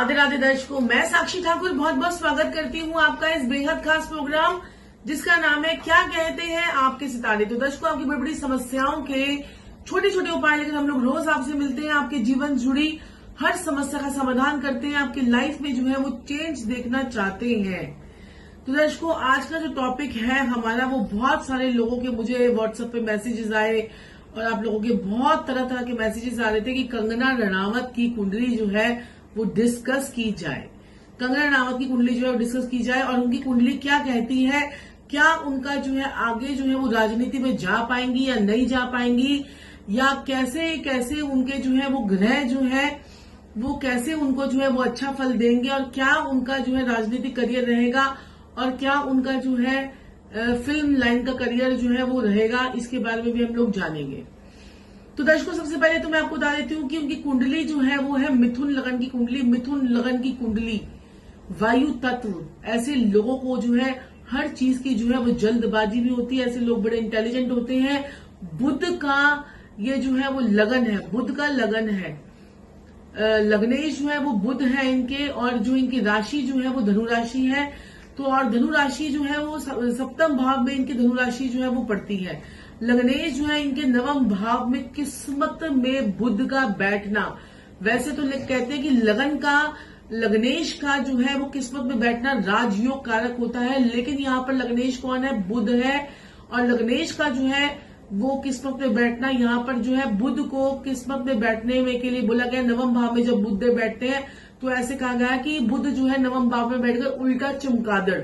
राधे राधे दर्शकों, मैं साक्षी ठाकुर बहुत बहुत स्वागत करती हूँ आपका इस बेहद खास प्रोग्राम जिसका नाम है क्या कहते हैं आपके सितारे। तो दर्शकों, आपकी बड़ी बड़ी समस्याओं के छोटे छोटे उपाय लेकर हम लोग रोज आपसे मिलते हैं, आपके जीवन जुड़ी हर समस्या का समाधान करते हैं, आपकी लाइफ में जो है वो चेंज देखना चाहते हैं। तो दर्शकों, आज का जो टॉपिक है हमारा, वो बहुत सारे लोगों के मुझे व्हाट्सएप पे मैसेजेस आए और आप लोगों के बहुत तरह तरह के मैसेजेस आ रहे थे कि कंगना रनावत की कुंडली जो है वो डिस्कस की जाए। कंगना रनावत की कुंडली जो है वो डिस्कस की जाए और उनकी कुंडली क्या कहती है, क्या उनका जो है आगे जो है वो राजनीति में जा पाएंगी या नहीं जा पाएंगी, या कैसे कैसे उनके जो है वो ग्रह जो है वो कैसे उनको जो है वो अच्छा फल देंगे, और क्या उनका जो है राजनीतिक करियर रहेगा और क्या उनका जो है फिल्म लाइन का करियर जो है वो रहेगा, इसके बारे में भी हम लोग जानेंगे। तो दर्शकों, सबसे पहले तो मैं आपको बता देती हूँ कि उनकी कुंडली जो है वो है मिथुन लगन की कुंडली। मिथुन लगन की कुंडली, वायु तत्व, ऐसे लोगों को जो है हर चीज की जो है वो जल्दबाजी भी होती है, ऐसे लोग बड़े इंटेलिजेंट होते हैं। बुध का ये जो है वो लगन है, बुध का लगन है, लग्नेश जो है वो बुध है इनके, और जो इनकी राशि जो है वो धनु राशि है। तो और धनु राशि जो है वो सप्तम भाव में इनकी धनु राशि जो है वो पड़ती है। लग्नेश जो है इनके नवम भाव में, किस्मत में बुध का बैठना। वैसे तो कहते हैं कि लगन का, लग्नेश का जो है वो किस्मत में बैठना राजयोग कारक होता है, लेकिन यहाँ पर लग्नेश कौन है, बुध है, और लग्नेश का जो है वो किस्मत में बैठना, यहाँ पर जो है बुध को किस्मत में बैठने में के लिए बोला गया। नवम भाव में जब बुध बैठते हैं तो ऐसे कहा गया कि बुध जो है नवम भाव में बैठकर उल्टा चमगादड़,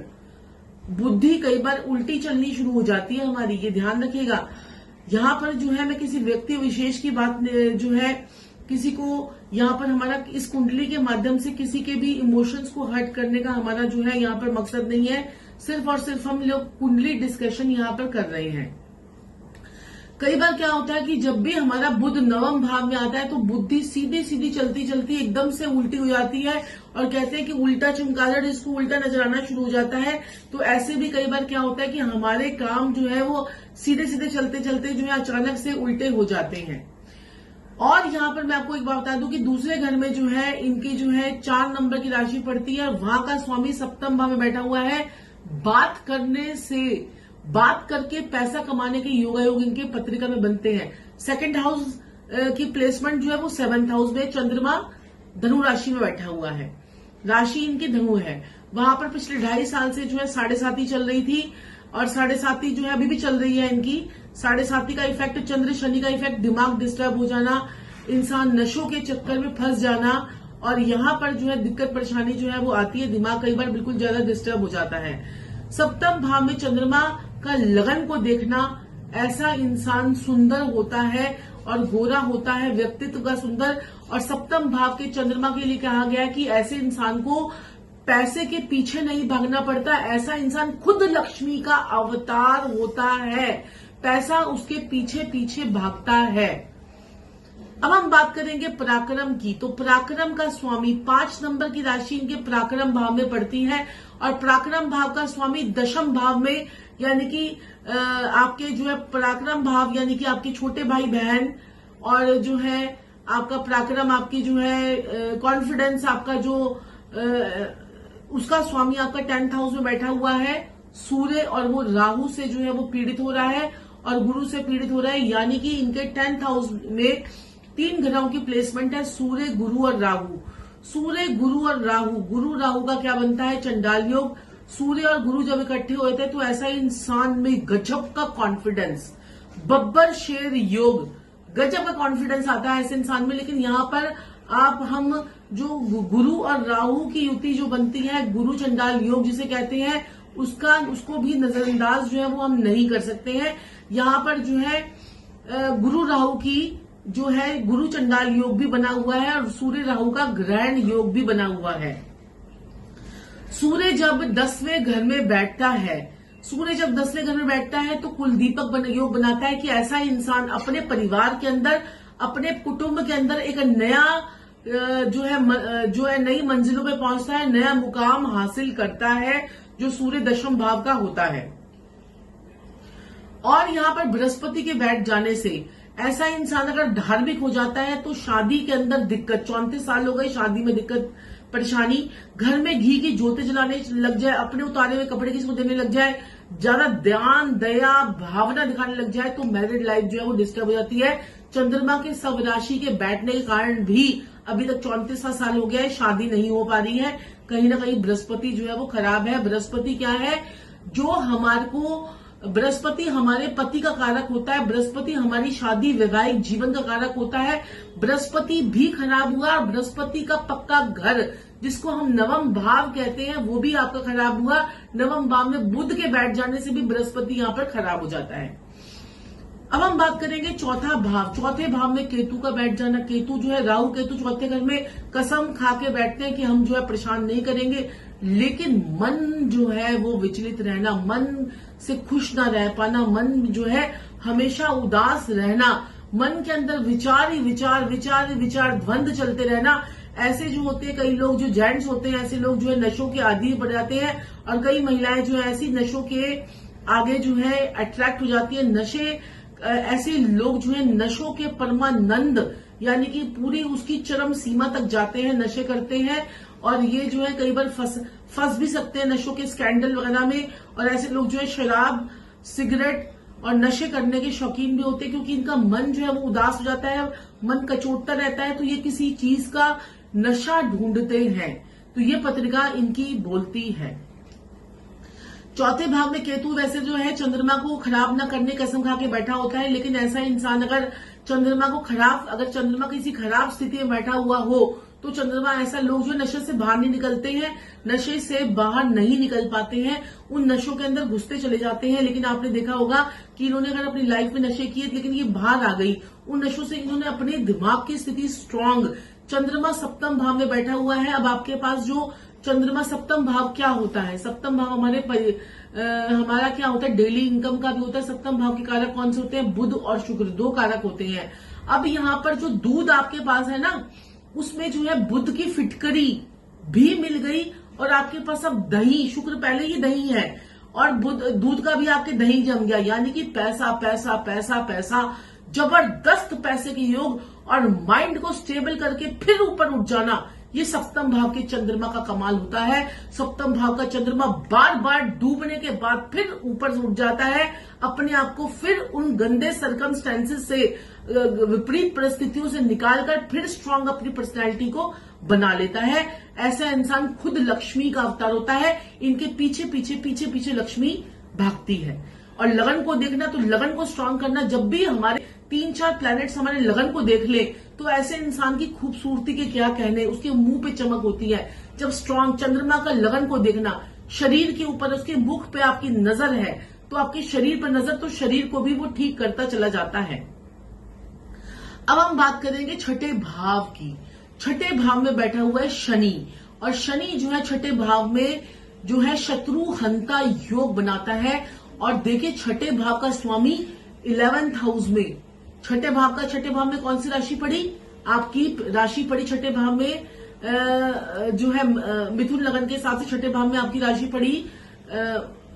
बुद्धि कई बार उल्टी चलनी शुरू हो जाती है हमारी, ये ध्यान रखिएगा। यहाँ पर जो है मैं किसी व्यक्ति विशेष की बात जो है, किसी को यहाँ पर हमारा इस कुंडली के माध्यम से किसी के भी इमोशंस को हर्ट करने का हमारा जो है यहाँ पर मकसद नहीं है। सिर्फ और सिर्फ हम लोग कुंडली डिस्कशन यहाँ पर कर रहे हैं। कई बार क्या होता है कि जब भी हमारा बुध नवम भाव में आता है तो बुद्धि सीधी सीधी चलती चलती एकदम से उल्टी हो जाती है, और कहते हैं कि उल्टा चमगादड़, इसको उल्टा नजर आना शुरू हो जाता है। तो ऐसे भी कई बार क्या होता है कि हमारे काम जो है वो सीधे सीधे चलते चलते जो है अचानक से उल्टे हो जाते हैं। और यहाँ पर मैं आपको एक बात बता दूं कि दूसरे घर में जो है इनकी जो है 4 नंबर की राशि पड़ती है, और वहां का स्वामी सप्तम भाव में बैठा हुआ है। बात करने से, बात करके पैसा कमाने के योगायोग इनके पत्रिका में बनते हैं। सेकंड हाउस की प्लेसमेंट जो है वो 7th हाउस में, चंद्रमा धनु राशि में बैठा हुआ है, राशि इनकी धनु है। वहां पर पिछले 2.5 साल से जो है 7.5 चल रही थी, और 7.5 जो है अभी भी चल रही है इनकी। 7.5 का इफेक्ट, चंद्र शनि का इफेक्ट, दिमाग डिस्टर्ब हो जाना, इंसान नशों के चक्कर में फंस जाना, और यहाँ पर जो है दिक्कत परेशानी जो है वो आती है, दिमाग कई बार बिल्कुल ज्यादा डिस्टर्ब हो जाता है। सप्तम भाव में चंद्रमा का लगन को देखना, ऐसा इंसान सुंदर होता है और गोरा होता है, व्यक्तित्व का सुंदर, और सप्तम भाव के चंद्रमा के लिए कहा गया कि ऐसे इंसान को पैसे के पीछे नहीं भागना पड़ता, ऐसा इंसान खुद लक्ष्मी का अवतार होता है, पैसा उसके पीछे पीछे भागता है। अब हम बात करेंगे पराक्रम की। तो पराक्रम का स्वामी 5 नंबर की राशि इनके पराक्रम भाव में पड़ती है, और पराक्रम भाव का स्वामी 10म भाव में, यानी कि आपके जो है पराक्रम भाव यानी कि आपके छोटे भाई बहन, और जो है आपका पराक्रम, आपकी जो है कॉन्फिडेंस, आपका जो उसका स्वामी आपका 10th हाउस में बैठा हुआ है सूर्य, और वो राहु से जो है वो पीड़ित हो रहा है और गुरु से पीड़ित हो रहा है। यानी कि इनके 10th हाउस में 3 ग्रहों की प्लेसमेंट है, सूर्य, गुरु और राहु। सूर्य, गुरु और राहु, गुरु राहु का क्या बनता है, चंडाल योग। सूर्य और गुरु जब इकट्ठे होते हैं तो ऐसा इंसान में गजब का कॉन्फिडेंस, बब्बर शेर योग, गजब का कॉन्फिडेंस आता है ऐसे इंसान में। लेकिन यहाँ पर हम जो गुरु और राहु की युति जो बनती है, गुरु चंडाल योग जिसे कहते हैं, उसको भी नजरअंदाज जो है वो हम नहीं कर सकते हैं। यहाँ पर जो है गुरु राहु की जो है गुरु चंडाल योग भी बना हुआ है, और सूर्य राहु का ग्रहण योग भी बना हुआ है। सूर्य जब 10वें घर में बैठता है, सूर्य जब 10वें घर में बैठता है तो कुल दीपक योग बनाता है कि ऐसा इंसान अपने परिवार के अंदर, अपने कुटुंब के अंदर एक नया जो है नई मंजिलों पे पहुंचता है, नया मुकाम हासिल करता है, जो सूर्य 10म भाव का होता है। और यहाँ पर बृहस्पति के बैठ जाने से ऐसा इंसान अगर धार्मिक हो जाता है तो शादी के अंदर दिक्कत, 34 साल हो गए शादी में दिक्कत परेशानी, घर में घी की ज्योति जलाने लग जाए, अपने उतारे हुए कपड़े किसी को देने लग जाए, ज्यादा ध्यान दया भावना दिखाने लग जाए तो मैरिड लाइफ जो है वो डिस्टर्ब हो जाती है। चंद्रमा के सब राशि के बैठने के कारण भी अभी तक 34वां साल हो गया है, शादी नहीं हो पा रही है। कहीं ना कहीं बृहस्पति जो है वो खराब है। बृहस्पति क्या है, जो हमारे को बृहस्पति हमारे पति का कारक होता है, बृहस्पति हमारी शादी वैवाहिक जीवन का कारक होता है। बृहस्पति भी खराब हुआ और बृहस्पति का पक्का घर जिसको हम नवम भाव कहते हैं वो भी आपका खराब हुआ। नवम भाव में बुध के बैठ जाने से भी बृहस्पति यहां पर खराब हो जाता है। अब हम बात करेंगे चौथा भाव। चौथे भाव में केतु का बैठ जाना। केतु जो है, राहु केतु चौथे घर में कसम खा के बैठते हैं कि हम जो है परेशान नहीं करेंगे, लेकिन मन जो है वो विचलित रहना, मन से खुश ना रह पाना, मन जो है हमेशा उदास रहना, मन के अंदर विचार ही विचार, विचार ही विचार, द्वंद चलते रहना। ऐसे जो होते हैं, कई लोग जो जेंट्स होते हैं ऐसे लोग जो है नशों के आदी पड़ जाते हैं और कई महिलाएं जो है ऐसी नशों के आगे जो है अट्रैक्ट हो जाती है। नशे, ऐसे लोग जो है नशों के परमानंद यानी कि पूरी उसकी चरम सीमा तक जाते हैं, नशे करते हैं और ये जो है कई बार फंस भी सकते हैं नशों के स्कैंडल वगैरह में। और ऐसे लोग जो है शराब, सिगरेट और नशे करने के शौकीन भी होते हैं क्योंकि इनका मन जो है वो उदास हो जाता है, मन कचोटता रहता है, तो ये किसी चीज का नशा ढूंढते हैं। तो ये पत्रिका इनकी बोलती है। चौथे भाव में केतु वैसे जो है चंद्रमा को खराब न करने कसम खा के बैठा होता है, लेकिन ऐसा इंसान अगर चंद्रमा किसी खराब स्थिति में बैठा हुआ हो तो चंद्रमा, ऐसा लोग जो नशे से बाहर नहीं निकलते हैं, नशे से बाहर नहीं निकल पाते हैं, उन नशों के अंदर घुसते चले जाते हैं। लेकिन आपने देखा होगा कि इन्होंने अगर अपनी लाइफ में नशे किए लेकिन ये बाहर आ गई उन नशों से, इन्होंने अपने दिमाग की स्थिति स्ट्रांग। चंद्रमा सप्तम भाव में बैठा हुआ है। अब आपके पास जो चंद्रमा सप्तम भाव क्या होता है, सप्तम भाव हमारा क्या होता है, डेली इनकम का भी होता है। सप्तम भाव के कारक कौन से होते हैं, बुध और शुक्र, दो कारक होते हैं। अब यहाँ पर जो दूध आपके पास है ना, उसमें जो है बुध की फिटकरी भी मिल गई और आपके पास अब दही, शुक्र पहले ही दही है और दूध का भी आपके दही जम गया, यानी कि पैसा पैसा पैसा पैसा, जबरदस्त पैसे के योग और माइंड को स्टेबल करके फिर ऊपर उठ जाना, ये सप्तम भाव के चंद्रमा का कमाल होता है। सप्तम भाव का चंद्रमा बार बार डूबने के बाद फिर ऊपर उठ जाता है, अपने आप को फिर उन गंदे सर्कमस्टेंसेस से, विपरीत परिस्थितियों से निकालकर फिर स्ट्रांग अपनी पर्सनैलिटी को बना लेता है। ऐसा इंसान खुद लक्ष्मी का अवतार होता है। इनके पीछे पीछे पीछे पीछे लक्ष्मी भागती है। और लगन को देखना, तो लगन को स्ट्रांग करना, जब भी हमारे 3-4 प्लैनेट्स हमारे लगन को देख ले तो ऐसे इंसान की खूबसूरती के क्या कहने, उसके मुंह पे चमक होती है। जब स्ट्रांग चंद्रमा का लगन को देखना, शरीर के ऊपर उसके मुख पे आपकी नजर है तो आपके शरीर पर नजर, तो शरीर को भी वो ठीक करता चला जाता है। अब हम बात करेंगे छठे भाव की। छठे भाव में बैठा हुआ है शनि, और शनि जो है छठे भाव में जो है शत्रु हंता योग बनाता है। और देखिए छठे भाव का स्वामी 11th हाउस में, छठे भाव में कौन सी राशि पड़ी, आपकी राशि पड़ी छठे भाव में जो है मिथुन लगन के साथ से छठे भाव में आपकी राशि पड़ी,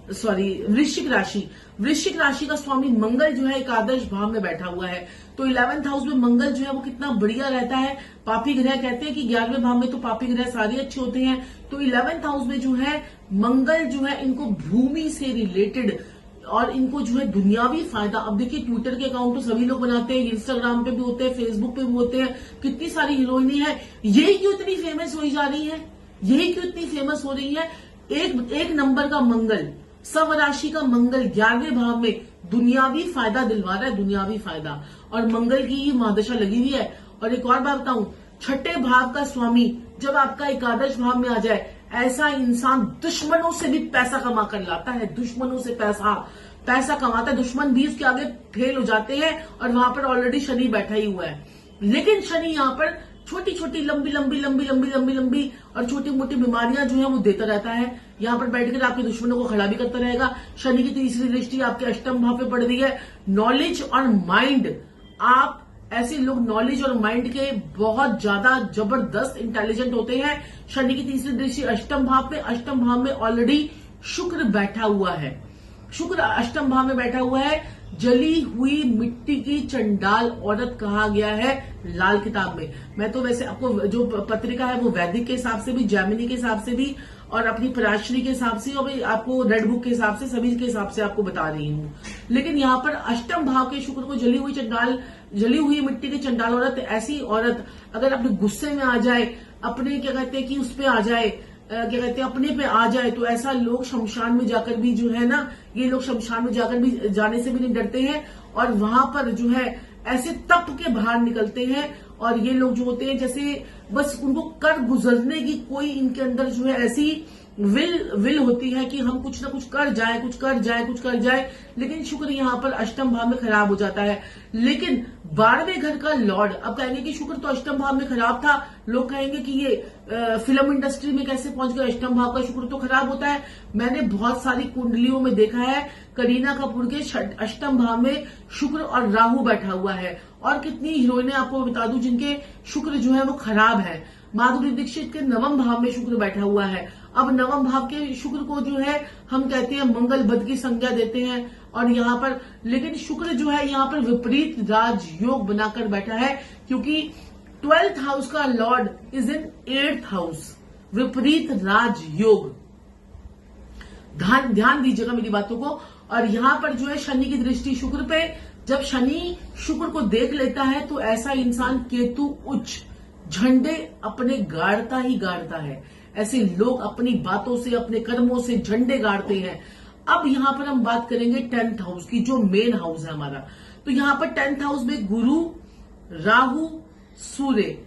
वृश्चिक राशि। वृश्चिक राशि का स्वामी मंगल जो है एकादश भाव में बैठा हुआ है। तो 11th हाउस में मंगल जो है वो कितना बढ़िया रहता है। पापी ग्रह कहते हैं कि 11वें भाव में तो पापी ग्रह सारे अच्छे होते हैं, तो 11th हाउस में जो है मंगल जो है इनको भूमि से रिलेटेड और इनको जो है दुनियावी फायदा। अब देखिए ट्विटर के अकाउंट तो सभी लोग बनाते हैं, इंस्टाग्राम पे भी होते हैं, फेसबुक पे भी होते हैं, कितनी सारी हीरोइनी है, यही क्यों इतनी फेमस हो जा रही है, यही क्यों इतनी फेमस हो रही है। एक नंबर का मंगल, सब राशि का मंगल 11वें भाव में दुनियावी फायदा दिलवा रहा है, दुनियावी फायदा, और मंगल की ही महादशा लगी हुई है। और एक और बात बताऊं, छठे भाव का स्वामी जब आपका एकादश भाव में आ जाए, ऐसा इंसान दुश्मनों से भी पैसा कमा कर लाता है, दुश्मनों से पैसा कमाता है, दुश्मन भी उसके आगे फेल हो जाते हैं। और वहां पर ऑलरेडी शनि बैठा ही हुआ है, लेकिन शनि यहाँ पर छोटी छोटी लंबी और छोटी मोटी बीमारियां जो है वो देता रहता है। यहाँ पर बैठकर आपके दुश्मनों को खड़ा भी करता रहेगा। शनि की तीसरी दृष्टि आपके अष्टम भाव पे पड़ रही है। नॉलेज और माइंड, आप ऐसे लोग नॉलेज और माइंड के बहुत ज्यादा जबरदस्त इंटेलिजेंट होते हैं। शनि की तीसरी दृष्टि अष्टम भाव पे, अष्टम भाव में ऑलरेडी शुक्र बैठा हुआ है, शुक्र अष्टम भाव में बैठा हुआ है। जली हुई मिट्टी की चंडाल औरत कहा गया है लाल किताब में। मैं तो वैसे आपको जो पत्रिका है वो वैदिक के हिसाब से भी, जैमिनी के हिसाब से भी, और अपनी पराशरी के हिसाब से, और आपको रेड बुक के हिसाब से, सभी के हिसाब से आपको बता रही हूँ। लेकिन यहाँ पर अष्टम भाव के शुक्र को जली हुई मिट्टी की चंडाल औरत, ऐसी औरत अगर अपने गुस्से में आ जाए, अपने क्या कहते हैं कि उस पे आ जाए, क्या कहते हैं अपने पे आ जाए, तो ऐसा लोग शमशान में जाकर भी जो है ना, ये लोग शमशान में जाकर भी जाने से भी नहीं डरते हैं, और वहां पर जो है ऐसे तप के बाहर निकलते हैं। और ये लोग जो होते हैं जैसे बस उनको कर गुजरने की कोई इनके अंदर जो है ऐसी विल होती है कि हम कुछ ना कुछ कर जाए, लेकिन शुक्र यहाँ पर अष्टम भाव में खराब हो जाता है। लेकिन 12वें घर का लॉर्ड, अब कहेंगे कि शुक्र तो अष्टम भाव में खराब था, लोग कहेंगे कि ये फिल्म इंडस्ट्री में कैसे पहुंच गए, अष्टम भाव का शुक्र तो खराब होता है। मैंने बहुत सारी कुंडलियों में देखा है करीना कपूर के अष्टम भाव में शुक्र और राहु बैठा हुआ है, और कितनी हीरोइनें आपको बता दूं जिनके शुक्र जो है वो खराब है। माधुरी दीक्षित के नवम भाव में शुक्र बैठा हुआ है। अब नवम भाव के शुक्र को जो है हम कहते हैं मंगल बद की संज्ञा देते हैं, और यहाँ पर लेकिन शुक्र जो है यहाँ पर विपरीत राजयोग बनाकर बैठा है, क्योंकि 12th हाउस का Lord is in 8th house, विपरीत राजयोग। ध्यान दीजिएगा मेरी बातों को। और यहाँ पर जो है शनि की दृष्टि शुक्र पे, जब शनि शुक्र को देख लेता है तो ऐसा इंसान केतु उच्च झंडे अपने गाड़ता ही गाड़ता है। ऐसे लोग अपनी बातों से, अपने कर्मों से झंडे गाड़ते हैं। अब यहाँ पर हम बात करेंगे 10th हाउस की, जो मेन हाउस है हमारा। तो यहाँ पर 10th हाउस में गुरु, राहु, सूर्य।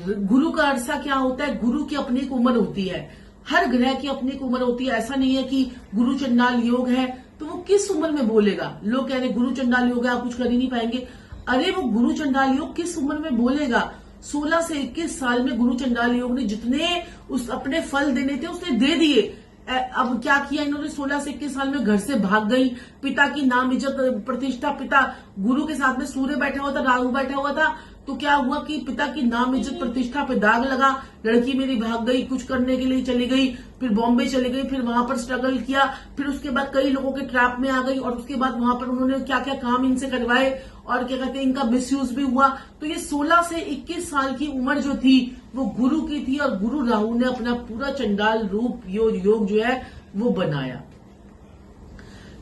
गुरु का अर्थ क्या होता है? गुरु की अपनी एक उम्र होती है, हर ग्रह की अपनी एक उम्र होती है। ऐसा नहीं है कि गुरु चंडाल योग है तो वो किस उम्र में बोलेगा। लोग कह रहे गुरु चंडाल योग है, आप कुछ कर ही नहीं पाएंगे। अरे वो गुरु चंडाल योग किस उम्र में बोलेगा? 16 से 21 साल में गुरु चंडाल योग ने जितने उस अपने फल देने थे उसने दे दिए। अब क्या किया इन्होंने? 16 से 21 साल में घर से भाग गई, पिता की नाम इज्जत प्रतिष्ठा, पिता गुरु के साथ में सूर्य बैठा हुआ था, राहु बैठा हुआ था, तो क्या हुआ कि पिता की नाम इज्जत प्रतिष्ठा पे दाग लगा। लड़की मेरी भाग गई, कुछ करने के लिए चली गई, फिर बॉम्बे चली गई, फिर वहां पर स्ट्रगल किया, फिर उसके बाद कई लोगों के ट्रैप में आ गई, और उसके बाद वहां पर उन्होंने क्या क्या काम इनसे करवाए, और क्या कहते हैं इनका मिसयूज भी हुआ। तो ये 16 से 21 साल की उम्र जो थी वो गुरु की थी, और गुरु राहु ने अपना पूरा चंडाल रूप योग जो है वो बनाया।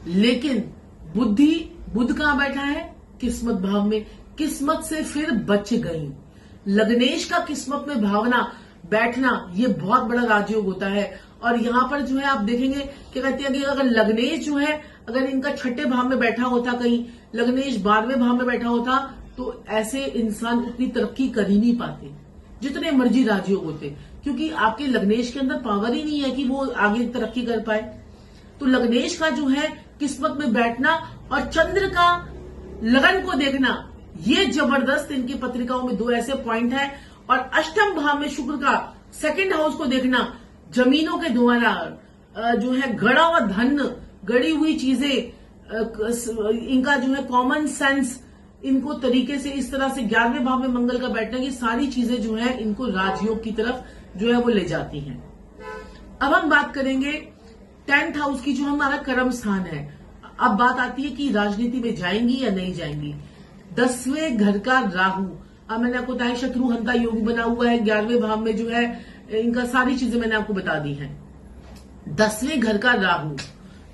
लेकिन बुध कहां बैठा है? किस्मत भाव में। किस्मत से फिर बच गई। लग्नेश का किस्मत में भावना बैठना ये बहुत बड़ा राजयोग होता है। और यहां पर जो है आप देखेंगे क्या कहते हैं कि अगर लग्नेश जो है, अगर इनका 6ठे भाव में बैठा होता, कहीं लग्नेश 12वें भाव में बैठा होता, तो ऐसे इंसान उतनी तरक्की कर ही नहीं पाते जितने मर्जी राजयोग होते, क्योंकि आपके लग्नेश के अंदर पावर ही नहीं है कि वो आगे तरक्की कर पाए। तो लग्नेश का जो है किस्मत में बैठना और चंद्र का लगन को देखना, ये जबरदस्त इनकी पत्रिकाओं में दो ऐसे पॉइंट है। और अष्टम भाव में शुक्र का 2nd हाउस को देखना, जमीनों के द्वारा जो है गड़ा हुआ धन, गड़ी हुई चीजें, इनका जो है कॉमन सेंस, इनको तरीके से इस तरह से 11वें भाव में मंगल का बैठना, ये सारी चीजें जो है इनको राजयोग की तरफ जो है वो ले जाती हैं। अब हम बात करेंगे 10th हाउस की, जो हमारा कर्म स्थान है। अब बात आती है कि राजनीति में जाएंगी या नहीं जाएंगी। 10वें घर का राहु, अब मैंने आपको बताया शत्रु हंता योग बना हुआ है 11वें भाव में, जो है इनका सारी चीजें मैंने आपको बता दी हैं। 10वें घर का राहु,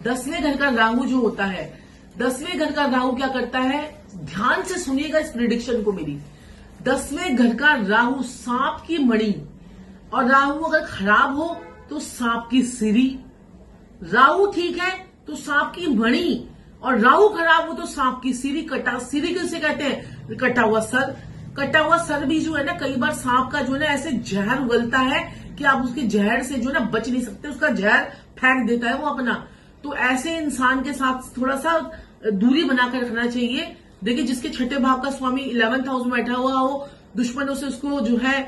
10वें घर का राहु जो होता है, 10वें घर का राहु क्या करता है? ध्यान से सुनिएगा इस प्रिडिक्शन को मेरी। 10वें घर का राहु सांप की मणि, और राहु अगर खराब हो तो सांप की सिरी, राहु ठीक है तो सांप की मणि, और राहु खराब हो तो सांप की सिरी। सिरी किसे कहते हैं? कटा हुआ सर। कटा हुआ सर भी जो है ना, कई बार सांप का जो है ना ऐसे जहर उगलता है कि आप उसके जहर से जो है ना बच नहीं सकते, उसका जहर फेंक देता है वो अपना। तो ऐसे इंसान के साथ थोड़ा सा दूरी बनाकर रखना चाहिए। देखिए जिसके 6ठे भाव का स्वामी 11th हाउस में बैठा हुआ हो, दुश्मनों से उसको जो है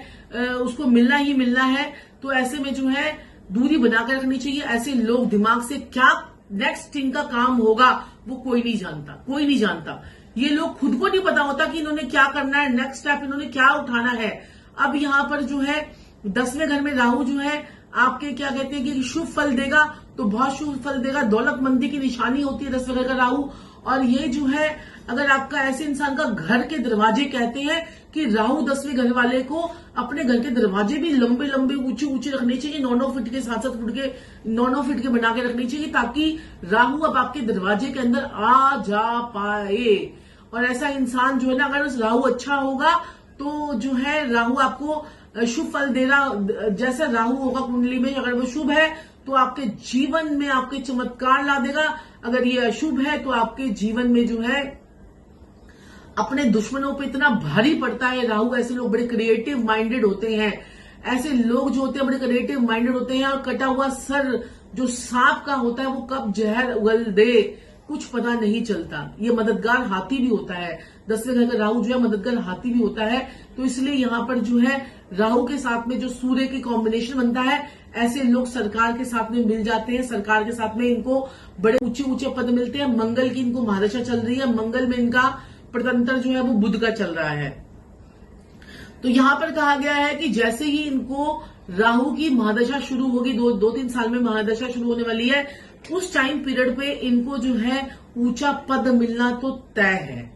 उसको मिलना ही मिलना है, तो ऐसे में जो है दूरी बनाकर रखनी चाहिए। ऐसे लोग दिमाग से क्या नेक्स्ट इनका काम होगा वो कोई नहीं जानता। ये लोग खुद को नहीं पता होता कि इन्होंने क्या करना है, नेक्स्ट स्टेप इन्होंने क्या उठाना है। अब यहाँ पर जो है 10वें घर में राहु जो है आपके क्या कहते हैं कि शुभ फल देगा, तो बहुत शुभ फल देगा। दौलतमंदी की निशानी होती है 10वें घर का राहु। और ये जो है, अगर आपका ऐसे इंसान का घर के दरवाजे कहते हैं कि राहु 10वें घर वाले को अपने घर के दरवाजे भी लंबे लंबे ऊंचे ऊंचे रखने चाहिए, 9-9 फीट के 7-7 फीट के 9-9 फीट के बना के रखने चाहिए, ताकि राहु अब आपके दरवाजे के अंदर आ जा पाए। और ऐसा इंसान जो है ना, अगर उस राहु अच्छा होगा तो जो है राहु आपको शुभ फल दे रहा, जैसा राहु होगा कुंडली में, अगर वो शुभ है तो आपके जीवन में आपके चमत्कार ला देगा। अगर ये अशुभ है तो आपके जीवन में जो है अपने दुश्मनों पे इतना भारी पड़ता है राहु। ऐसे लोग बड़े क्रिएटिव माइंडेड होते हैं, ऐसे लोग जो होते हैं बड़े क्रिएटिव माइंडेड होते हैं, और कटा हुआ सर जो सांप का होता है वो कब जहर उगल दे कुछ पता नहीं चलता। ये मददगार हाथी भी होता है, 10वें घर का राहु जो है मददगार हाथी भी होता है। तो इसलिए यहाँ पर जो है राहु के साथ में जो सूर्य की कॉम्बिनेशन बनता है, ऐसे लोग सरकार के साथ में मिल जाते हैं, सरकार के साथ में इनको बड़े ऊंचे ऊंचे पद मिलते हैं। मंगल की इनको महादशा चल रही है, मंगल में इनका प्रतंत्र जो है वो बुध का चल रहा है। तो यहां पर कहा गया है कि जैसे ही इनको राहु की महादशा शुरू होगी, 2-3 साल में महादशा शुरू होने वाली है, उस टाइम पीरियड पे इनको जो है ऊंचा पद मिलना तो तय है।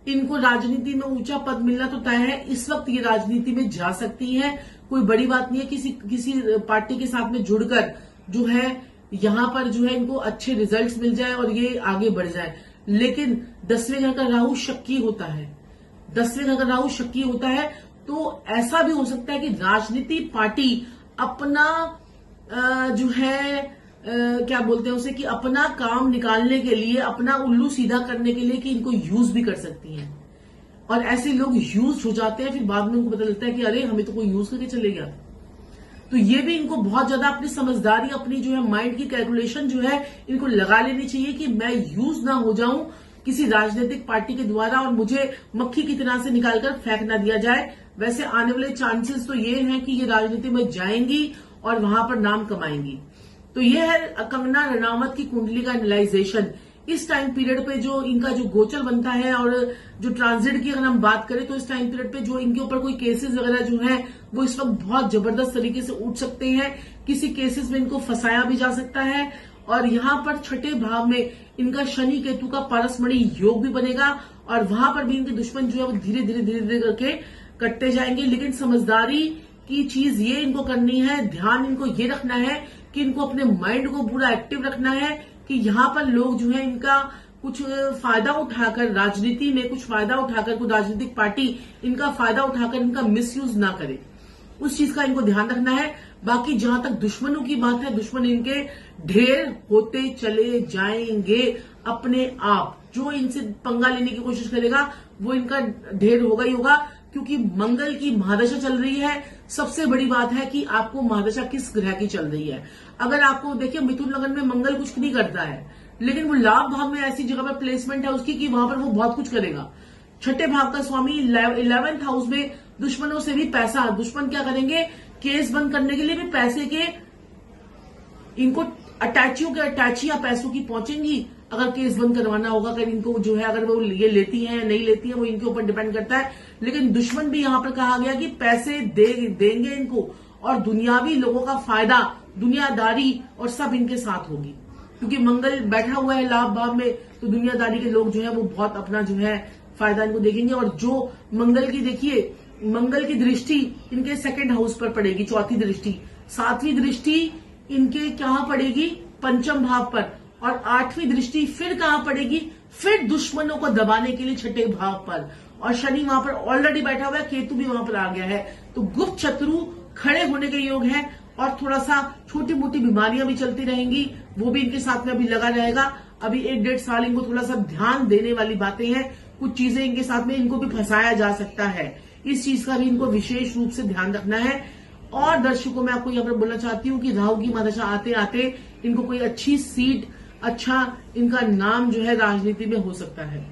इनको राजनीति में ऊंचा पद मिलना तो तय है। इस वक्त ये राजनीति में जा सकती है, कोई बड़ी बात नहीं है। किसी पार्टी के साथ में जुड़कर जो है यहां पर जो है इनको अच्छे रिजल्ट्स मिल जाए और ये आगे बढ़ जाए। लेकिन 10वें घर का राहु शक्की होता है, 10वें घर का राहु शक्की होता है, तो ऐसा भी हो सकता है कि राजनीति पार्टी अपना जो है क्या बोलते हैं उसे, कि अपना काम निकालने के लिए, अपना उल्लू सीधा करने के लिए कि इनको यूज भी कर सकती हैं। और ऐसे लोग यूज हो जाते हैं, फिर बाद में उनको पता लगता है कि अरे हमें तो कोई यूज करके चले गया। तो ये भी इनको बहुत ज्यादा अपनी समझदारी, अपनी जो है माइंड की कैलकुलेशन जो है इनको लगा लेनी चाहिए कि मैं यूज ना हो जाऊं किसी राजनीतिक पार्टी के द्वारा और मुझे मक्खी की तरह से निकालकर फेंक ना दिया जाए। वैसे आने वाले चांसेस तो ये हैं कि ये राजनीति में जाएंगी और वहां पर नाम कमाएंगी। तो ये है कंगना रनावत की कुंडली का एनालाइजेशन। इस टाइम पीरियड पे जो इनका जो गोचर बनता है और जो ट्रांजिट की अगर हम बात करें, तो इस टाइम पीरियड पे जो इनके ऊपर कोई केसेस वगैरह जो है वो इस वक्त बहुत जबरदस्त तरीके से उठ सकते हैं। किसी केसेस में इनको फंसाया भी जा सकता है। और यहाँ पर छठे भाव में इनका शनि केतु का पारसमणि योग भी बनेगा और वहां पर भी इनके दुश्मन जो है वो धीरे धीरे धीरे धीरे करके कटते जाएंगे। लेकिन समझदारी की चीज ये इनको करनी है, ध्यान इनको ये रखना है कि इनको अपने माइंड को पूरा एक्टिव रखना है कि यहाँ पर लोग जो है इनका कुछ फायदा उठाकर, राजनीति में कुछ फायदा उठाकर, कोई राजनीतिक पार्टी इनका फायदा उठाकर इनका मिसयूज ना करे। उस चीज का इनको ध्यान रखना है। बाकी जहां तक दुश्मनों की बात है, दुश्मन इनके ढेर होते चले जाएंगे अपने आप। जो इनसे पंगा लेने की कोशिश करेगा वो इनका ढेर होगा ही होगा, क्योंकि मंगल की महादशा चल रही है। सबसे बड़ी बात है कि आपको महादशा किस ग्रह की चल रही है। अगर आपको देखिए मिथुन लगन में मंगल कुछ नहीं करता है, लेकिन वो लाभ भाव में ऐसी जगह पर प्लेसमेंट है उसकी कि वहां पर वो बहुत कुछ करेगा। छठे भाव का स्वामी 11th हाउस में दुश्मनों से भी पैसा, दुश्मन क्या करेंगे, केस बंद करने के लिए भी पैसे के इनको अटैचियां पैसों की पहुंचेंगी। अगर केस बंद करवाना होगा, अगर इनको जो है अगर वो ये लेती हैं या नहीं लेती हैं वो इनके ऊपर डिपेंड करता है। लेकिन दुश्मन भी यहां पर कहा गया कि पैसे देंगे इनको और दुनियावी लोगों का फायदा, दुनियादारी और सब इनके साथ होगी, क्योंकि मंगल बैठा हुआ है लाभ भाव में। तो दुनियादारी के लोग जो है वो बहुत अपना जो है फायदा इनको देखेंगे। और जो मंगल की देखिए, मंगल की दृष्टि इनके 2nd हाउस पर पड़ेगी, 4थी दृष्टि, 7वीं दृष्टि इनके कहां पड़ेगी, 5th भाव पर, और 8वीं दृष्टि फिर कहां पड़ेगी, फिर दुश्मनों को दबाने के लिए 6ठे भाव पर। और शनि वहां पर ऑलरेडी बैठा हुआ है, केतु भी वहां पर आ गया है। तो गुप्त शत्रु खड़े होने के योग है और थोड़ा सा छोटी मोटी बीमारियां भी चलती रहेंगी, वो भी इनके साथ में अभी लगा रहेगा। अभी 1-1.5 साल इनको थोड़ा सा ध्यान देने वाली बातें हैं। कुछ चीजें इनके साथ में इनको भी फंसाया जा सकता है, इस चीज का भी इनको विशेष रूप से ध्यान रखना है। और दर्शकों मैं आपको यहाँ पर बोलना चाहती हूँ कि राहु की महादशा आते आते इनको कोई अच्छी सीट, अच्छा इनका नाम जो है राजनीति में हो सकता है।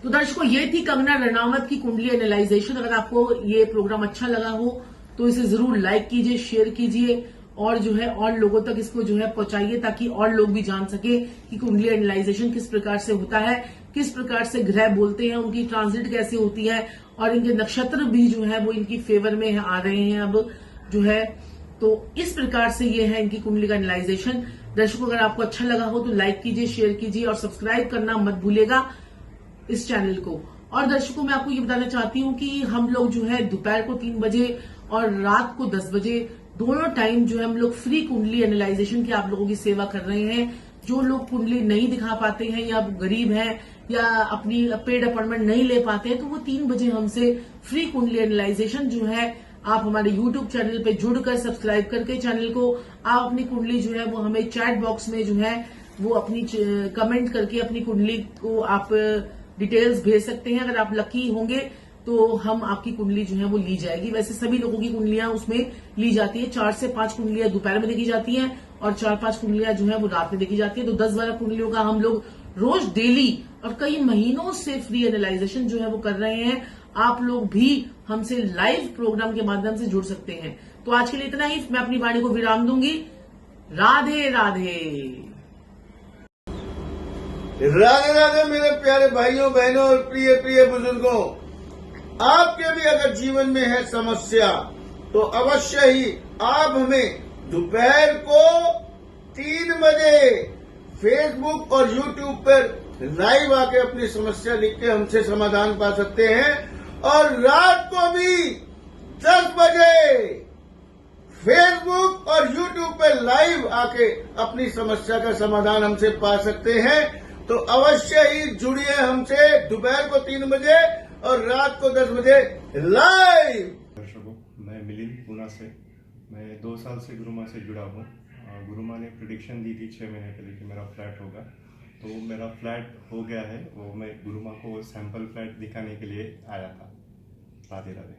तो दर्शकों ये थी कंगना रनावत की कुंडली एनालाइजेशन। अगर आपको ये प्रोग्राम अच्छा लगा हो तो इसे जरूर लाइक कीजिए, शेयर कीजिए और जो है और लोगों तक इसको जो है पहुंचाइए, ताकि और लोग भी जान सके कि कुंडली एनालाइजेशन किस प्रकार से होता है, किस प्रकार से ग्रह बोलते हैं, उनकी ट्रांजिट कैसे होती है और इनके नक्षत्र भी जो है वो इनकी फेवर में आ रहे हैं अब जो है। तो इस प्रकार से ये है इनकी कुंडली का एनालाइजेशन। दर्शकों, अगर आपको अच्छा लगा हो तो लाइक कीजिए, शेयर कीजिए और सब्सक्राइब करना मत भूलिएगा इस चैनल को। और दर्शकों, मैं आपको ये बताना चाहती हूँ कि हम लोग जो है दोपहर को 3 बजे और रात को 10 बजे दोनों टाइम जो है हम लोग फ्री कुंडली एनालाइजेशन की आप लोगों की सेवा कर रहे हैं। जो लोग कुंडली नहीं दिखा पाते हैं या गरीब हैं या अपनी पेड अपॉइंटमेंट नहीं ले पाते हैं, तो वो 3 बजे हमसे फ्री कुंडली एनालाइजेशन जो है आप हमारे YouTube चैनल पे जुड़कर सब्सक्राइब करके चैनल को आप अपनी कुंडली जो है वो हमें चैट बॉक्स में जो है वो अपनी कमेंट करके अपनी कुंडली को आप डिटेल्स भेज सकते हैं। अगर आप लकी होंगे तो हम आपकी कुंडली जो है वो ली जाएगी। वैसे सभी लोगों की कुंडलियां उसमें ली जाती है। 4 से 5 कुंडलियां दोपहर में देखी जाती हैं और 4-5 कुंडलियां जो है वो रात में देखी जाती है। तो 10-12 कुंडलियों का हम लोग रोज डेली और कई महीनों से फ्री एनालाइजेशन जो है वो कर रहे हैं। आप लोग भी हमसे लाइव प्रोग्राम के माध्यम से जुड़ सकते हैं। तो आज के लिए इतना ही। मैं अपनी वाणी को विराम दूंगी। राधे राधे। राधे राधे मेरे प्यारे भाइयों बहनों और प्रिय प्रिय बुजुर्गों, आपके भी अगर जीवन में है समस्या तो अवश्य ही आप हमें दोपहर को 3 बजे फेसबुक और यूट्यूब पर लाइव आके अपनी समस्या लिख के हमसे समाधान पा सकते हैं। और रात को भी 10 बजे फेसबुक और यूट्यूब पर लाइव आके अपनी समस्या का समाधान हमसे पा सकते हैं। तो अवश्य ही जुड़िए हमसे दोपहर को 3 बजे और रात को 10 बजे लाइव। दर्शकों, मैं मिलिंद पूना से। मैं 2 साल से गुरुमा से जुड़ा हूँ। गुरुमा ने प्रेडिक्शन दी थी 6 महीने पहले कि मेरा फ्लैट होगा, तो मेरा फ्लैट हो गया है। वो मैं गुरुमा को सैंपल फ्लैट दिखाने के लिए आया था। राधे राधे।